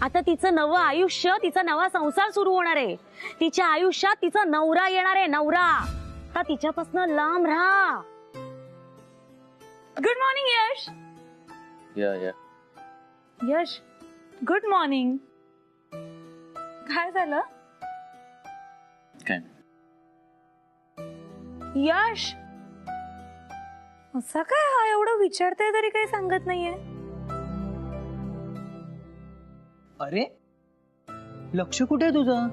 आता तिचं नवं आयुष्य, तिचा नवा संसार सुरू होणार आहे. तिच्या आयुष्यात तिचा नवरा येणार आहे, नवरा. आता तिच्यापासून लांब राहा. गुड मॉर्निंग यश. या यश, गुड मॉर्निंग. काय झालं? काय यश, असा काय हा एवढं विचारते तरी काही सांगत नाहीये? अरे लक्ष कुठे आहे तुझं?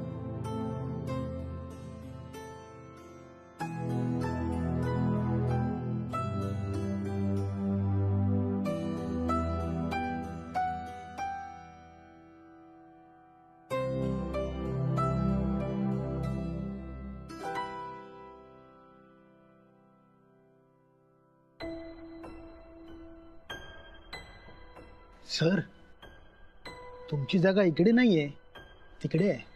सर, तुमची जागा इकडे नाहीये, तिकडे आहे.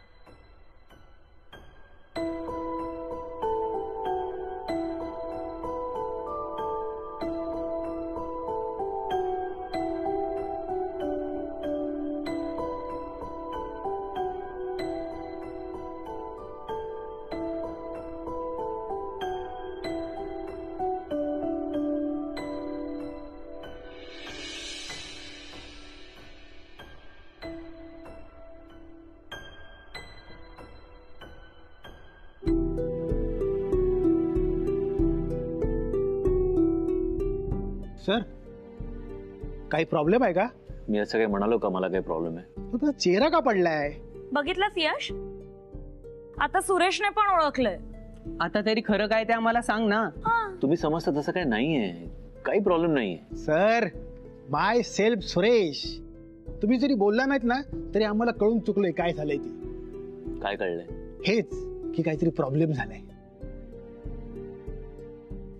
सर, काही प्रॉब्लेम आहे का? मी असं काही म्हणालो का मला काही प्रॉब्लेम आहे? तुझा चेहरा का पडलाय? बघितलंस यश, आता सुरेशने पण ओळखलंय. आता तरी खरं काय ते आम्हाला सांग ना. तुम्ही समजता तसं काही नाहीये, काही प्रॉब्लेम नाहीये. सर, माय सेल्फ सुरेश. तुम्ही जरी बोलला नाहीत ना तरी आम्हाला कळून चुकलंय काय झालंय ते. काय कळलंय? हेच की काहीतरी प्रॉब्लेम झालाय.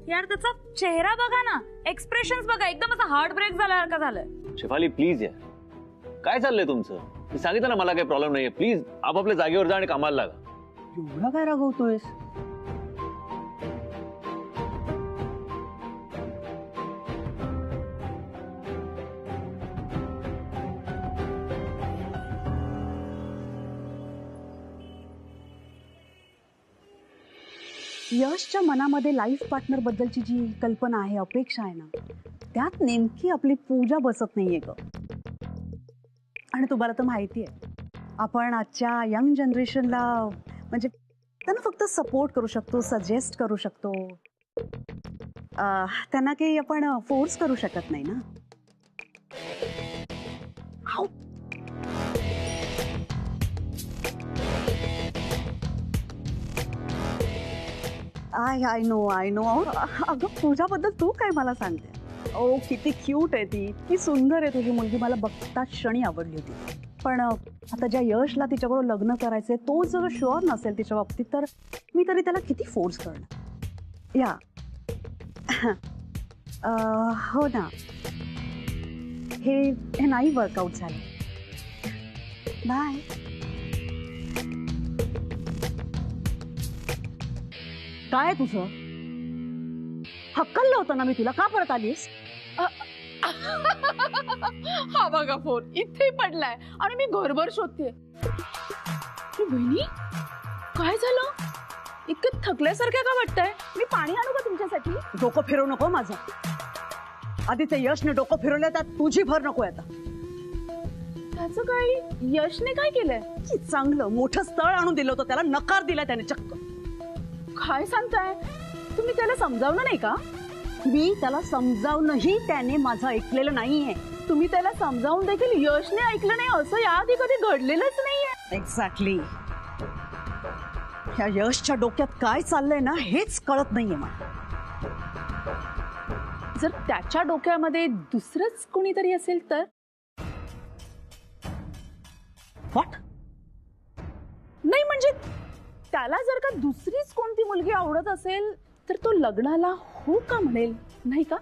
यार त्याचा चेहरा बघा ना, एक्सप्रेशन्स बघा, एकदम असा हार्ट ब्रेक झाल्यासारखं झालंय. शेफाली प्लीज यार, काय चाललंय तुमचं? मी सांगितलं ना मला काही प्रॉब्लेम नाहीये. प्लीज आपापल्या जागेवर जा आणि कामाला लागा. एवढा काय रागवतोयस? यशच्या मनामध्ये लाईफ पार्टनर बद्दलची जी कल्पना आहे, अपेक्षा आहे ना, त्यात नेमकी आपली पूजा बसत नाहीये ग. आणि तुम्हाला तर माहिती आहे, आपण आजच्या यंग जनरेशनला म्हणजे त्यांना फक्त सपोर्ट करू शकतो, सजेस्ट करू शकतो. त्यांना काही आपण फोर्स करू शकत नाही ना. I know. अगं पूजाबद्दल तू काय मला सांगते? ओ किती क्यूट आहे ती, किती सुंदर आहे तुझी मुलगी. मला बघताच क्षणी आवडली होती. पण आता ज्या यशला तिच्याबरोबर लग्न करायचंय, तो जर शुअर नसेल तिच्या बाबतीत, तर मी तरी त्याला किती फोर्स करणार. या हो ना, हे नाही वर्कआउट झालं. बाय. काय तुझं? हक्कललं होतं ना मी तुला, का परत आलीस? हा बघा फोन इथे पडलाय आणि मी घरभर शोधतेय. बहिणी काय झालं? इतकं थकल्यासारखं का वाटतंय? मी पाणी आणू का तुमच्यासाठी? डोकं फिरवू नको माझं. आधीच यशने डोकं फिरवलं, त्यात तुझी भर नको आता. त्याचं काय? यशने काय केलंय? की चांगलं मोठं स्थळ आणून दिलं होतं त्याला, नकार दिला त्याने चक्क. काय सांगताय तुम्ही? त्याला समजावलं नाही का? मी त्याला समजावूनही त्याने माझं ऐकलेलं नाहीये. तुम्ही त्याला समजावून देखील यशने ऐकलं नाही, असं याआधी कधी घडलेलंच नाहीये. एक्झॅक्टली. ह्या यशच्या डोक्यात काय चाललंय ना हेच कळत नाहीये मला. जर त्याच्या डोक्यामध्ये दुसरंच कोणीतरी असेल तर? व्हॉट? नाही म्हणजे त्याला जर का दुसरीच कोणती मुलगी आवडत असेल तर तो लग्नाला हो का म्हणेल, नाही का?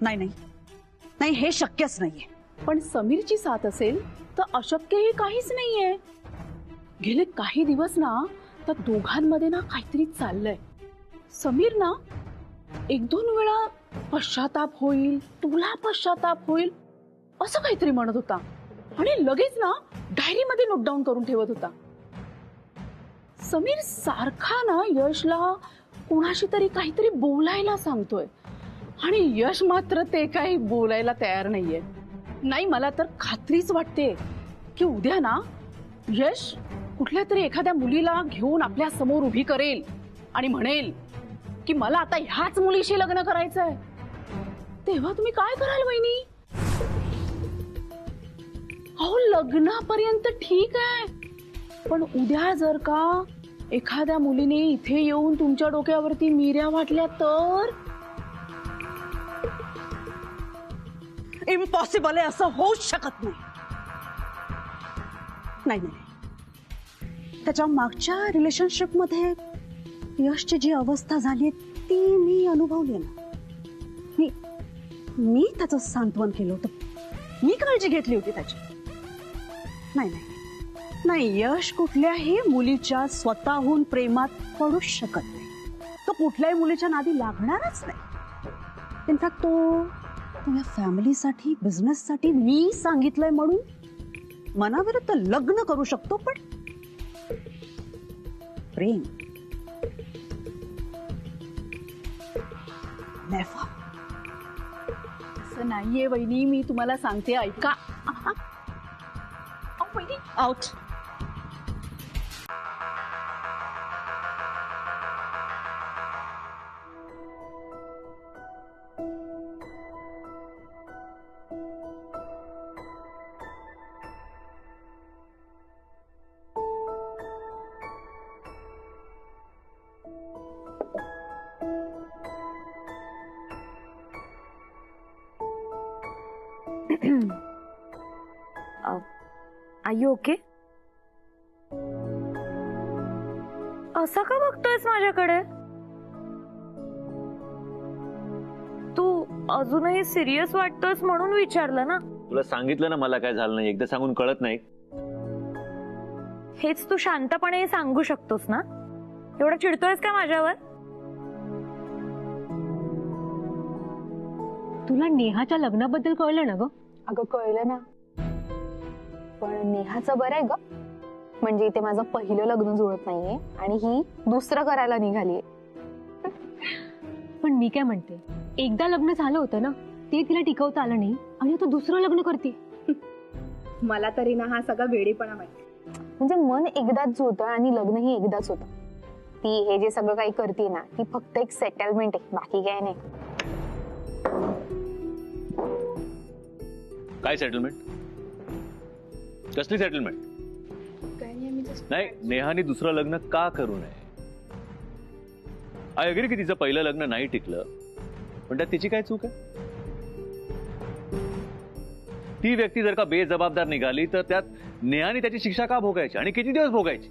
नाही, हे शक्यच नाहीये. पण समीरची साथ असेल तर अशक्यही काहीच नाहीये. गेले काही दिवस ना त्या दोघांमध्ये ना काहीतरी चाललंय. समीर ना 1-2 वेळा पश्चाताप होईल, तुला पश्चाताप होईल असं काहीतरी म्हणत होता आणि लगेच ना डायरीमध्ये नोट डाऊन करून ठेवत होता. समीर सारखा ना यशला कुणाशी तरी काहीतरी बोलायला सांगतोय आणि यश मात्र ते काही बोलायला तयार नाहीये. नाही, मला तर खात्रीच वाटते की उद्या ना यश कुठल्या तरी एखाद्या मुलीला घेऊन आपल्या समोर उभी करेल आणि म्हणेल की मला आता ह्याच मुलीशी लग्न करायचंय. तेव्हा तुम्ही काय कराल वहिनी? अहो, लग्नापर्यंत ठीक आहे, पण उद्या जर का एखाद्या मुलीने इथे येऊन तुमच्या डोक्यावरती मिऱ्या वाटल्या तर? इम्पॉसिबल आहे, असं होऊच शकत नाही. नाही नाही, त्याच्या मागच्या रिलेशनशिप मध्ये यशची जी अवस्था झाली ती मी अनुभवली ना. मी त्याचं सांत्वन केलं होतं, मी काळजी घेतली होती त्याची. नाही नाही नाही, यश कुठल्याही मुलीच्या स्वतःहून प्रेमात पडूच शकत नाही. तो कुठल्याही मुलीच्या नादी लागणारच नाही. इनफॅक्ट तो तुझ्या फॅमिलीसाठी, बिझनेससाठी मी सांगितलंय म्हणून मनाविरुद्ध लग्न करू शकतो, पण प्रेम नेव्हर. असं नाहीये वहिनी, मी तुम्हाला सांगते ऐका. वहिनी आउट. R you okay? असा का बघतोयस माझ्याकडे? तू अजूनही सिरियस वाटतोयस म्हणून विचारलं ना. तुला सांगितलं ना मला काय झालं नाही, एकदा सांगून कळत नाही. हेच तू शांतपणे सांगू शकतोस ना. एवढं चिडतोयस का माझ्यावर? तुला नेहाच्या लग्नाबद्दल कळलं ना ग? अगं कळलं ना, पण नेहाचं बरं आहे ग. म्हणजे इथे माझं पहिलं लग्न जुळत नाहीये आणि ही दुसरं करायला निघालीये. पण मी काय म्हणते, एकदा लग्न झालं होतं ना, ते तिला टिकवता आलं नाही आणि आता दुसरं लग्न करते. मला तरी ना हा सगळा वेडेपणा माहिती. म्हणजे मन एकदाच जुळतं आणि लग्नही एकदाच होतं. ती हे जे सगळं काही करते ना, ती फक्त एक सेटलमेंट आहे, बाकी काय नाही. काय सेटलमेंट? कसली सेटलमेंट? नाही, नेहाने दुसरं लग्न का करू नये? आय अग्री की तिचं पहिलं लग्न नाही टिकलं, पण त्यात तिची काय चूक आहे? ती व्यक्ती जर का बेजबाबदार निघाली तर त्यात नेहाने त्याची शिक्षा का भोगायची आणि किती दिवस भोगायची?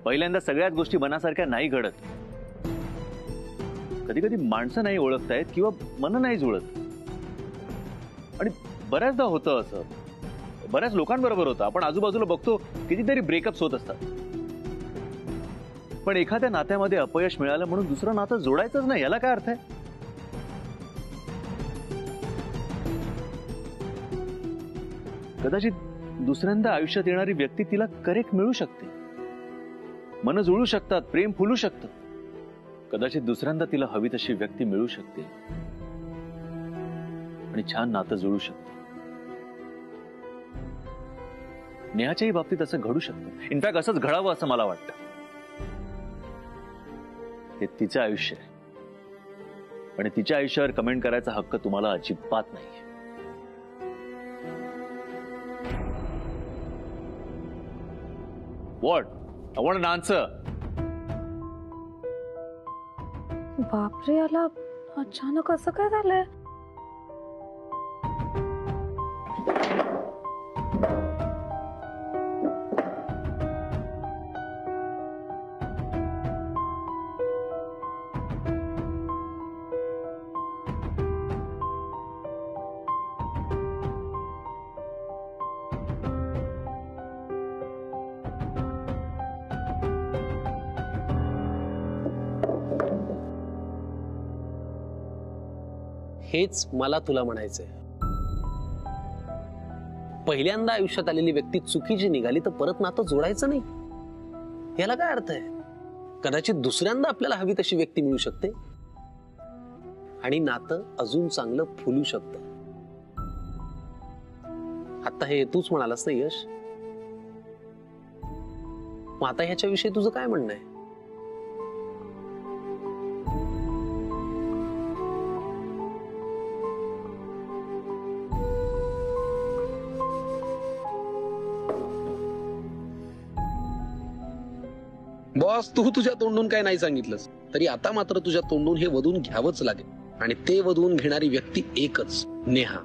पहिल्यांदा सगळ्याच गोष्टी मनासारख्या नाही घडत. कधी कधी माणसं नाही ओळखतायत किंवा मन नाही जुळत. आणि बऱ्याचदा होतं असं, बऱ्याच लोकांबरोबर होतं. आपण आजूबाजूला बघतो कितीतरी ब्रेकअप्स होत असतात. पण एखाद्या नात्यामध्ये अपयश मिळालं म्हणून दुसरं नातं जोडायचंच नाही, याला काय अर्थ आहे? कदाचित दुसऱ्यांदा आयुष्यात येणारी व्यक्ती तिला करेक्ट मिळू शकते, मन जुळू शकतात, प्रेम फुलू शकतं. कदाचित दुसऱ्यांदा तिला हवी तशी व्यक्ती मिळू शकते आणि छान नातं जुळू शकतं. नेहाच्याही बाबतीत असं घडू शकतं. इनफॅक्ट असंच घडावं असं मला वाटतं. हे तिचं आयुष्य आहे आणि तिच्या आयुष्यावर कमेंट करायचा हक्क तुम्हाला अजिबात नाहीये. What? I want an answer. बापरे, याला अचानक असं काय झालंय? हेच मला तुला म्हणायचंय. पहिल्यांदा आयुष्यात आलेली व्यक्ती चुकीची निघाली तर परत नातं जोडायचं नाही. याला काय अर्थ आहे? कदाचित दुसऱ्यांदा आपल्याला हवी तशी व्यक्ती मिळू शकते आणि नातं अजून चांगलं फुलू शकतं. आता हे तूच म्हणालास ना यश, मग आता ह्याच्याविषयी तुझं काय म्हणणं आहे? बॉस, तू तुझ्या तोंडून काय नाही सांगितलंस तरी आता मात्र तुझ्या तोंडून हे वधून घ्यावंच लागेल, आणि ते वधून घेणारी व्यक्ती एकच, नेहा.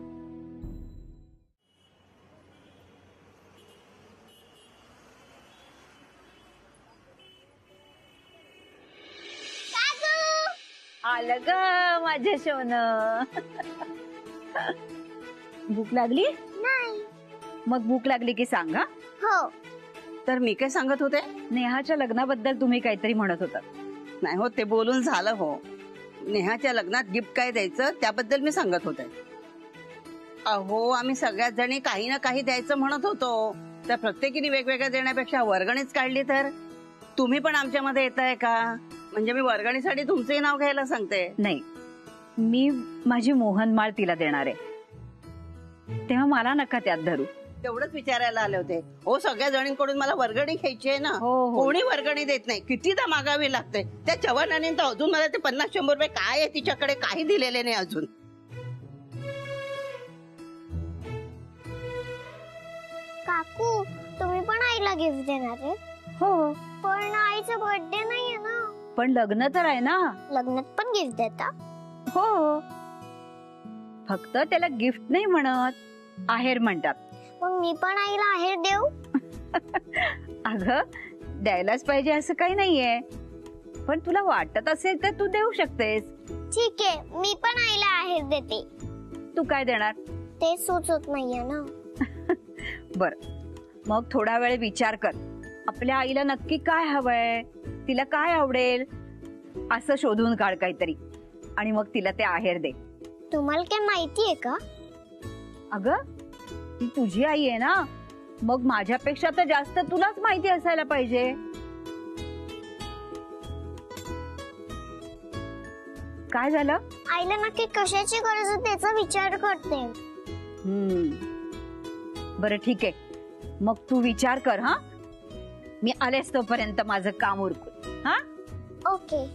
आलं ग माझे सोनं. भूक लागली? नाही. मग भूक लागली की सांगा. हो. तर मी काय सांगत होते? नेहाच्या लग्नाबद्दल तुम्ही काहीतरी म्हणत होता. नाही हो, ते बोलून झालं हो. नेहाच्या लग्नात गिफ्ट काय द्यायचं त्याबद्दल मी सांगत होते. अहो, आम्ही सगळ्याच जणी काही ना काही द्यायचं म्हणत होतो. तर प्रत्येकीने वेगवेगळं देण्यापेक्षा वर्गणीच काढली तर. तुम्ही पण आमच्यामध्ये येताय का? म्हणजे मी वर्गणीसाठी तुमचंही नाव घ्यायला सांगते. नाही, मी माझी मोहनमाळ तिला देणार आहे, तेव्हा मला नका त्यात धरू. तेवढंच विचारायला आले होते. हो, सगळ्या जणींकडून मला वर्गणी घ्यायची आहे ना. कोणी वर्गणी देत नाही, कितीदा मागावी लागते. त्या चव्हाणांनी तर अजून मला ते 50-100 रुपये काय आहे तिच्याकडे काही दिलेले नाही अजून. काकू, तुम्ही पण आईला गिफ्ट देणार आहे? हो, पण आईचा बर्थडे नाहीये ना. पण लग्न तर आहे ना. लग्नात पण गिफ्ट देता? हो, फक्त त्याला गिफ्ट नाही म्हणत, आहेर म्हणतात. मग मी पण आईला आहेर देऊ? अगं, द्यायलाच पाहिजे असं काही नाहीये, पण तुला वाटत असेल तर तू देऊ शकतेस. ठीक आहे, मी पण आईला आहेर देते. तू काय देणार? ते सुचत नाहीये ना. बर, मग थोडा वेळ विचार कर. आपल्या आईला नक्की काय हवंय, तिला काय आवडेल असं शोधून काढ काहीतरी, आणि मग तिला ते आहेर दे. तुम्हाला काय माहितीये का? अगं, ती तुझी आई आहे ना, मग माझ्यापेक्षा तर जास्त तुलाच माहिती असायला पाहिजे. काय झालं? आईला नक्की कशाची गरज आहे त्याचा विचार करते. बरं, ठीक आहे, मग तू विचार कर. हा, मी आलेच तोपर्यंत माझं काम उरकून. हा, ओके.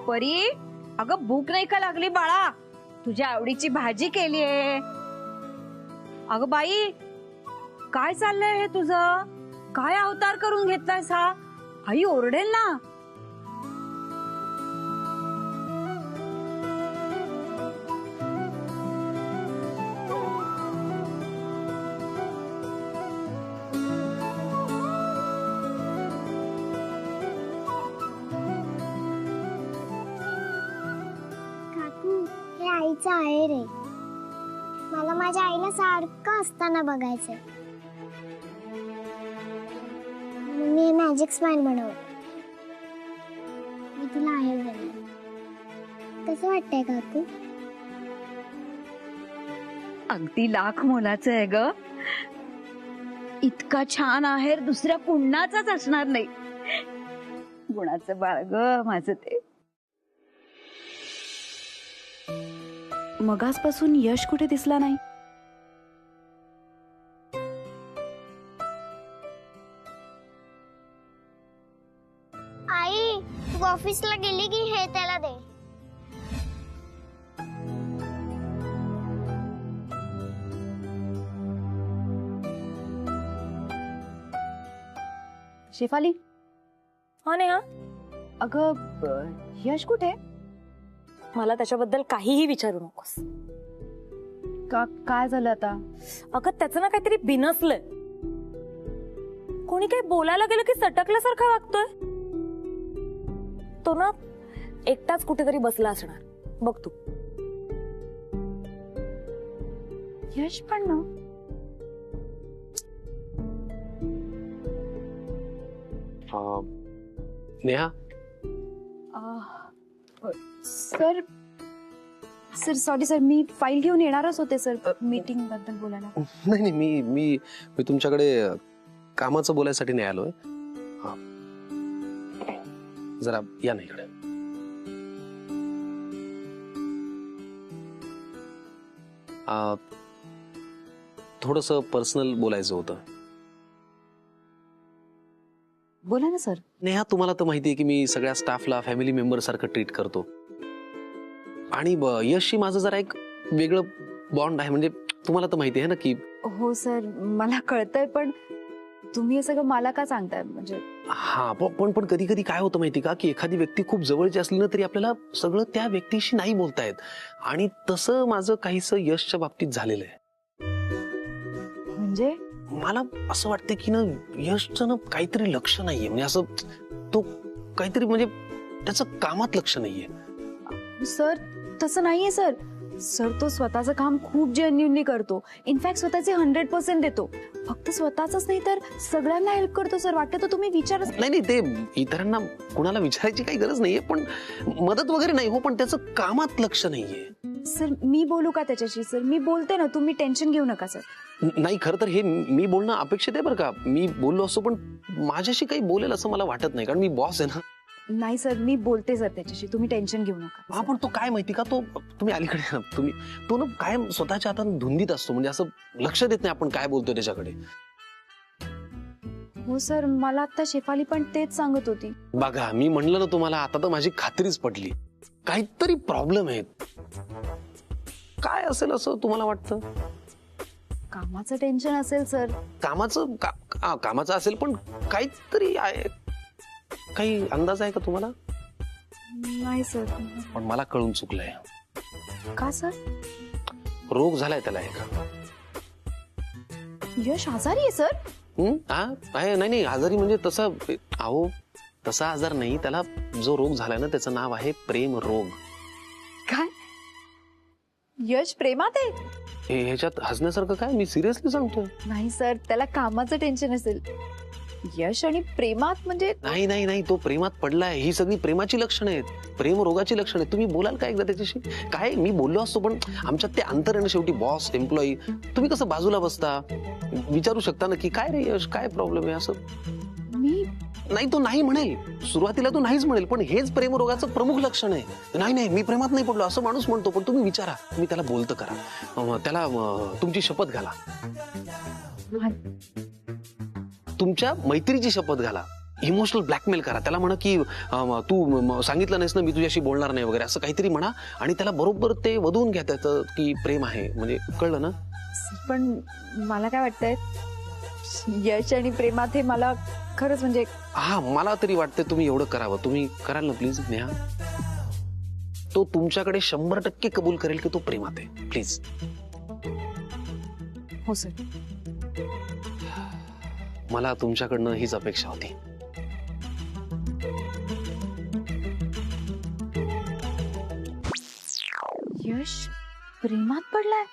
परी, अगं भूक नाही का लागली बाळा? तुझ्या आवडीची भाजी केलीये. अगं बाई, काय चाललंय हे तुझं? काय अवतार करून घेतलायस हा? आई ओरडेल ना. आईचा आहेर आहे. मला माझ्या आईला सारखं असताना बघायचंय. मी मॅजिक स्माइल बनवलं. तुला आहेर देणार. कसं वाटतंय काकू? अगदी लाख मोलाचं आहे ग. इतका छान आहेर दुसऱ्या कुणाचाच असणार नाही. गुणाचं बाळ ग माझं ते. मगासपासून यश कुठे दिसला नाही. आई तू ऑफिसला गेली की हे त्याला दे. शेफाली, हा नेहा, अगं यश कुठे? मला त्याच्याबद्दल काहीही विचारू नकोस. काय झालं आता? अगं त्याचं ना काहीतरी बिनसलंय. कोणी काही बोलायला गेलं की सटकल्यासारखा वागतोय. तो ना एकटाच कुठेतरी बसला असणार बघ तू. यश पण ना. Neha, sir sir sorry sir, मी फाईल घेऊन येणारच होते सर मीटिंग बद्दल बोलायला. नाही नाही, मी मी मी तुमच्याकडे कामाचं बोलायसाठी नाही आलोय. जरा या ना इकडे. थोडस पर्सनल बोलायचं होतं. बोला ना सर. नेहा, तुम्हाला तर माहिती आहे की मी सगळ्या स्टाफला फॅमिली मेंबर सारखं ट्रीट करतो. आणि यशशी माझं जरा एक वेगळं बॉन्ड आहे. म्हणजे तुम्हाला तर माहिती आहे ना की. हो सर, मला कळतंय, पण तुम्ही हे सगळं मला का सांगताय? म्हणजे हा, पण पण कधी कधी काय होतं माहिती का, की एखादी व्यक्ती खूप जवळची असली ना तरी आपल्याला सगळं त्या व्यक्तीशी नाही बोलता येत. आणि तसं माझं काहीसं यशच्या बाबतीत झालेलं आहे. म्हणजे मला असं वाटतं की ना यशचं ना काहीतरी लक्ष नाहीये. म्हणजे असं तो काहीतरी म्हणजे त्याचं कामात लक्ष नाहीये. सर तसं नाहीये सर. सर तो स्वतःचं काम खूप जेन्युइनली करतो. इनफॅक्ट स्वतःचे 100% देतो. फक्त स्वतःच नाही तर सगळ्यांना हेल्प करतो सर. वाटतं तर तुम्ही विचारच. नाही नाही, ते इतरांना कुणाला विचारायची काही गरज नाहीये, पण मदत वगैरे नाही हो, पण त्याचं कामात लक्ष नाहीये. सर मी बोलू का त्याच्याशी? सर मी बोलते ना, तुम्ही टेन्शन घेऊ नका सर. नाही, खरं तर हे मी बोलणं अपेक्षित आहे बरं का. मी बोललो असतो, पण माझ्याशी काही बोलेल असं मला वाटत नाही, कारण मी बॉस आहे ना. नाही सर, मी बोलते सर त्याच्याशी, तुम्ही टेन्शन घेऊ नका. हा, पण तो काय माहिती का, तो तुम्ही अलीकडे ना, तो ना कायम स्वतःच्या हातात धुंदीत असतो. म्हणजे असं लक्ष देत नाही आपण काय बोलतोय त्याच्याकडे. हो सर, मला आता शेफाली पण तेच सांगत होती. बघा, मी म्हणलं ना तुम्हाला, आता तर माझी खात्रीच पडली. काहीतरी प्रॉब्लेम आहे. काय असेल असं तुम्हाला वाटतं? कामाचं टेन्शन असेल सर. कामाचं असेल, पण काहीतरी आहे. काही अंदाज आहे का तुम्हाला? नाही सर. पण मला कळून चुकलंय. का सर? रोग झालाय त्याला एक. यश आजारी आहे सर? नाही नाही, आजारी म्हणजे तसा, अहो तसा आजार नाही. त्याला जो रोग झालाय ना त्याचं नाव आहे प्रेम रोग. काय? यश प्रेमात आहे? ह्याच्यात हसण्यासारखं काय? मी सिरियसली सांगतोय. नाही सर, त्याला कामाचं टेन्शन असेल. यश आणि प्रेमात म्हणजे? नाही नाही नाही, तो प्रेमात पडलाय. ही सगळी प्रेमाची लक्षणं आहेत, प्रेम रोगाची लक्षणं आहेत. तुम्ही बोलाल का एकदा त्याच्याशी? काय मी बोललो असतो, पण आमच्यात ते अंतर आहे ना शेवटी. बॉस एम्प्लॉई, तुम्ही कसं बाजूला बसता? विचारू शकता ना की काय रे यश, काय प्रॉब्लेम आहे असं. मी नाही, तो नाही म्हणेल. सुरुवातीला तो नाहीच म्हणेल, पण हेच प्रेमरोगाचं प्रमुख लक्षण आहे. नाही नाही, मी प्रेमात नाही पडलो असं माणूस म्हणतो. पण तुम्ही विचारा, तुम्ही त्याला बोलतं करा, त्याला तुमची शपथ घाला, तुमच्या मैत्रीची शपथ घाला, इमोशनल ब्लॅकमेल करा. त्याला म्हणा की तू सांगितलं नाहीस ना, मी तुझ्याशी बोलणार नाही वगैरे, असं काहीतरी म्हणा. आणि त्याला बरोबर ते वधवून घ्या त्याचं की प्रेम आहे. म्हणजे कळलं ना? पण मला काय वाटतंय, यश आणि प्रेमात हे मला खरंच म्हणजे. हा, मला तरी वाटतंय तुम्ही एवढं करावं. तुम्ही कराल ना प्लीज नेहा? तो तुमच्याकडे 100% कबूल करेल की तो प्रेमात आहे. प्लीज. हो सर. मला तुमच्याकडनं हीच अपेक्षा होती. यश प्रेमात पडलाय?